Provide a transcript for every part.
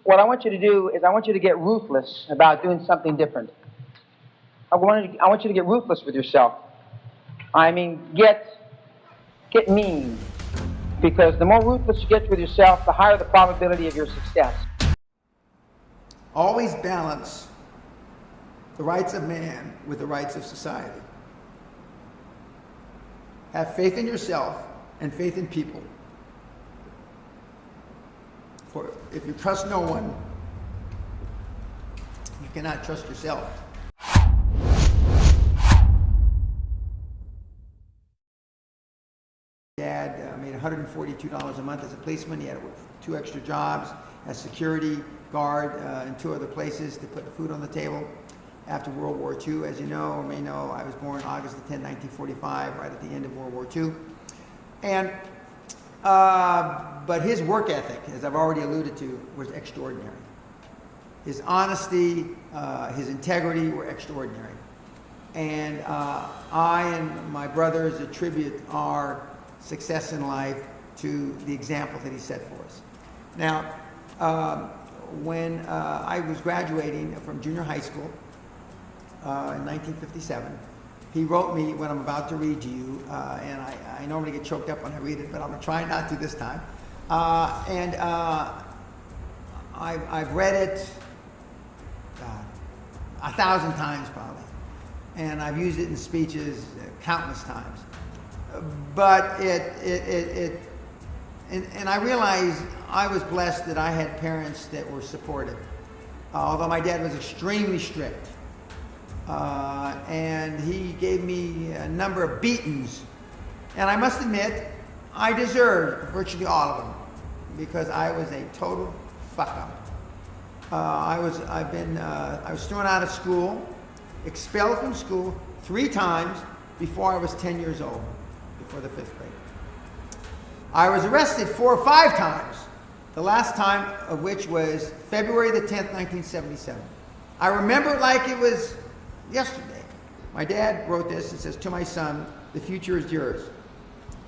what I want you to do is I want you to get ruthless about doing something different. I want you to get ruthless with yourself. I mean, get mean. Because the more ruthless you get with yourself, the higher the probability of your success. Always balance the rights of man with the rights of society. Have faith in yourself and faith in people. For if you trust no one, you cannot trust yourself. Dad made $142 a month as a policeman. He had 2 extra jobs as security guard in 2 other places to put food on the table. After World War II, as you know or may know, I was born August 10, 1945, right at the end of World War II. And but his work ethic, as I've already alluded to, was extraordinary. His honesty, his integrity were extraordinary. And I and my brothers attribute our success in life to the example that he set for us. Now, when I was graduating from junior high school in 1957, he wrote me what I'm about to read to you, and I normally get choked up when I read it, but I'm going to try not to this time. I've read it 1,000 times probably, and I've used it in speeches countless times. But and I realized I was blessed that I had parents that were supportive. Although my dad was extremely strict. And he gave me a number of beatings. And I must admit, I deserved virtually all of them because I was a total fuck-up. I was thrown out of school, expelled from school 3 times before I was 10 years old, before the 5th grade. I was arrested 4 or 5 times, the last time of which was February the 10th, 1977. I remember it like it was yesterday. My dad wrote this and says, "To my son, the future is yours.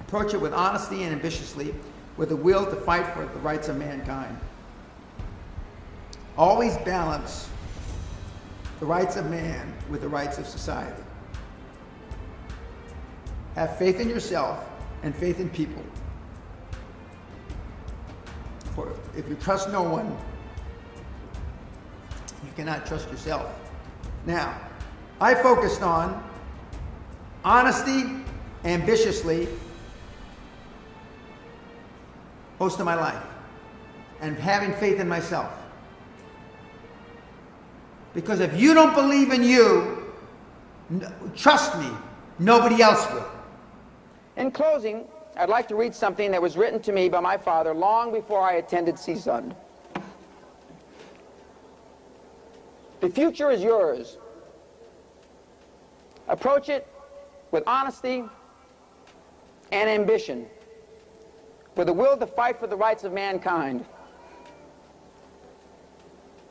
Approach it with honesty and ambitiously, with a will to fight for the rights of mankind. Always balance the rights of man with the rights of society. Have faith in yourself and faith in people. For if you trust no one, you cannot trust yourself." Now, I focused on honesty, ambitiously, most of my life, and having faith in myself. Because if you don't believe in you, trust me, nobody else will. In closing, I'd like to read something that was written to me by my father long before I attended CSUN. The future is yours. Approach it with honesty and ambition, with a will to fight for the rights of mankind.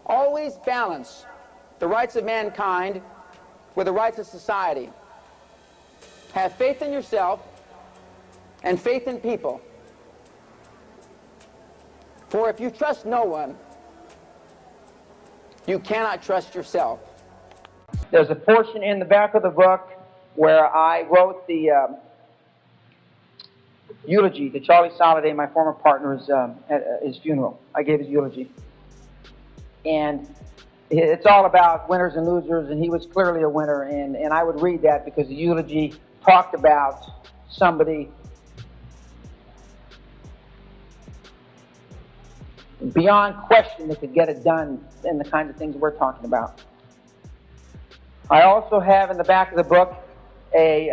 Always balance the rights of mankind with the rights of society. Have faith in yourself and faith in people. For if you trust no one, you cannot trust yourself. There's a portion in the back of the book where I wrote the eulogy to Charlie Soliday, my former partner's at his funeral. I gave his eulogy. And it's all about winners and losers, and he was clearly a winner. And I would read that because the eulogy talked about somebody beyond question that could get it done and the kinds of things we're talking about. I also have in the back of the book a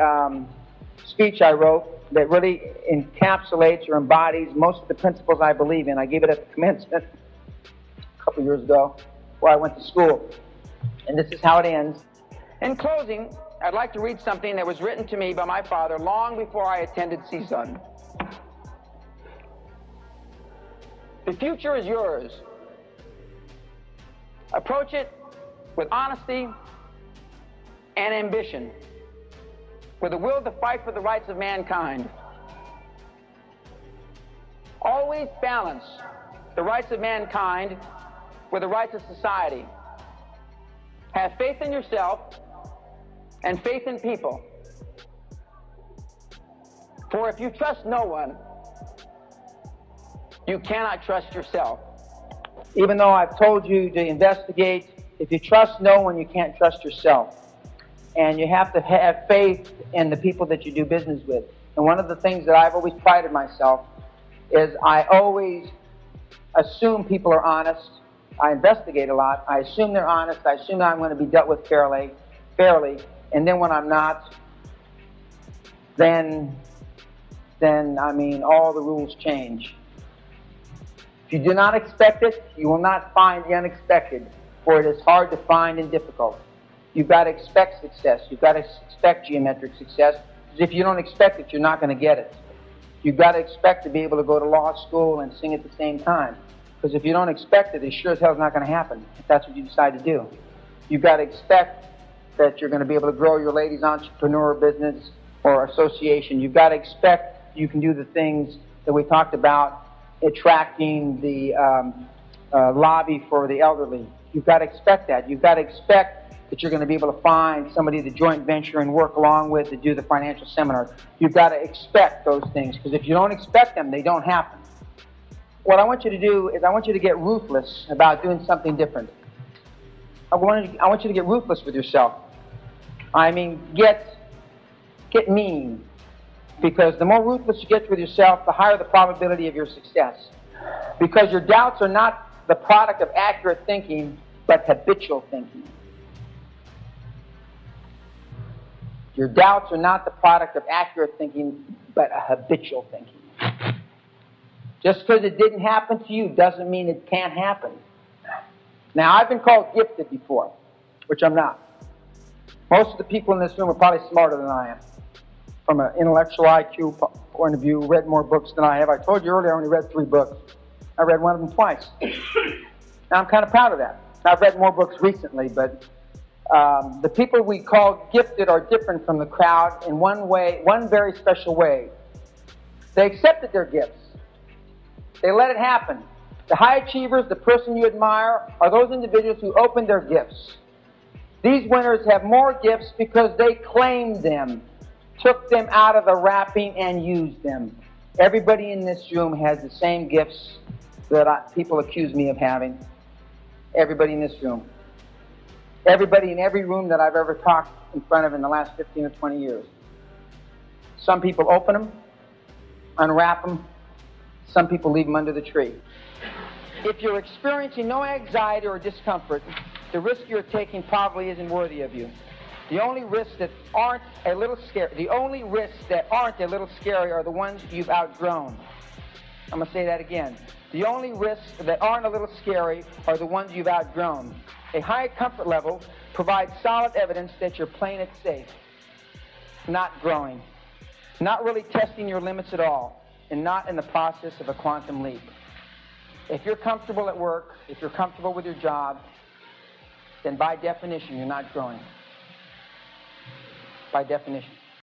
speech I wrote that really encapsulates or embodies most of the principles I believe in. I gave it at the commencement a couple years ago where I went to school. And this is how it ends. In closing, I'd like to read something that was written to me by my father long before I attended CSUN. The future is yours. Approach it with honesty and ambition, with a will to fight for the rights of mankind. Always balance the rights of mankind with the rights of society. Have faith in yourself and faith in people. For if you trust no one, you cannot trust yourself. Even though I've told you to investigate, if you trust no one, you can't trust yourself. And you have to have faith in the people that you do business with. And one of the things that I've always prided myself is I always assume people are honest. I investigate a lot. I assume they're honest. I assume I'm going to be dealt with fairly. And then when I'm not, then I mean, all the rules change. If you do not expect it, you will not find the unexpected, for it is hard to find and difficult. You've got to expect success. You've got to expect geometric success, because if you don't expect it, you're not going to get it. You've got to expect to be able to go to law school and sing at the same time, because if you don't expect it, it sure as hell is not going to happen, if that's what you decide to do. You've got to expect that you're going to be able to grow your ladies' entrepreneur business or association. You've got to expect you can do the things that we talked about, attracting the lobby for the elderly. You've got to expect that. You've got to expect that you're going to be able to find somebody to joint venture and work along with to do the financial seminar. You've got to expect those things, because if you don't expect them, they don't happen. What I want you to do is I want you to get ruthless about doing something different. I want you to get ruthless with yourself. I mean, get mean. Because the more ruthless you get with yourself, the higher the probability of your success. Because your doubts are not the product of accurate thinking, but habitual thinking. Your doubts are not the product of accurate thinking, but a habitual thinking. Just because it didn't happen to you doesn't mean it can't happen. Now, I've been called gifted before, which I'm not. Most of the people in this room are probably smarter than I am. From an intellectual IQ point of view, read more books than I have. I told you earlier I only read 3 books. I read one of them twice. Now, I'm kind of proud of that. I've read more books recently, but the people we call gifted are different from the crowd in one way, one very special way. They accepted their gifts. They let it happen. The high achievers, the person you admire, are those individuals who open their gifts. These winners have more gifts because they claimed them, took them out of the wrapping and used them. Everybody in this room has the same gifts that people accuse me of having. Everybody in this room. Everybody in every room that I've ever talked in front of in the last 15 or 20 years. Some people open them, unwrap them. Some people leave them under the tree. If you're experiencing no anxiety or discomfort, the risk you're taking probably isn't worthy of you. The only risks that aren't a little scary, are the ones you've outgrown. I'm going to say that again. The only risks that aren't a little scary are the ones you've outgrown. A high comfort level provides solid evidence that you're playing it safe, not growing, not really testing your limits at all, and not in the process of a quantum leap. If you're comfortable at work, if you're comfortable with your job, then by definition, you're not growing. By definition.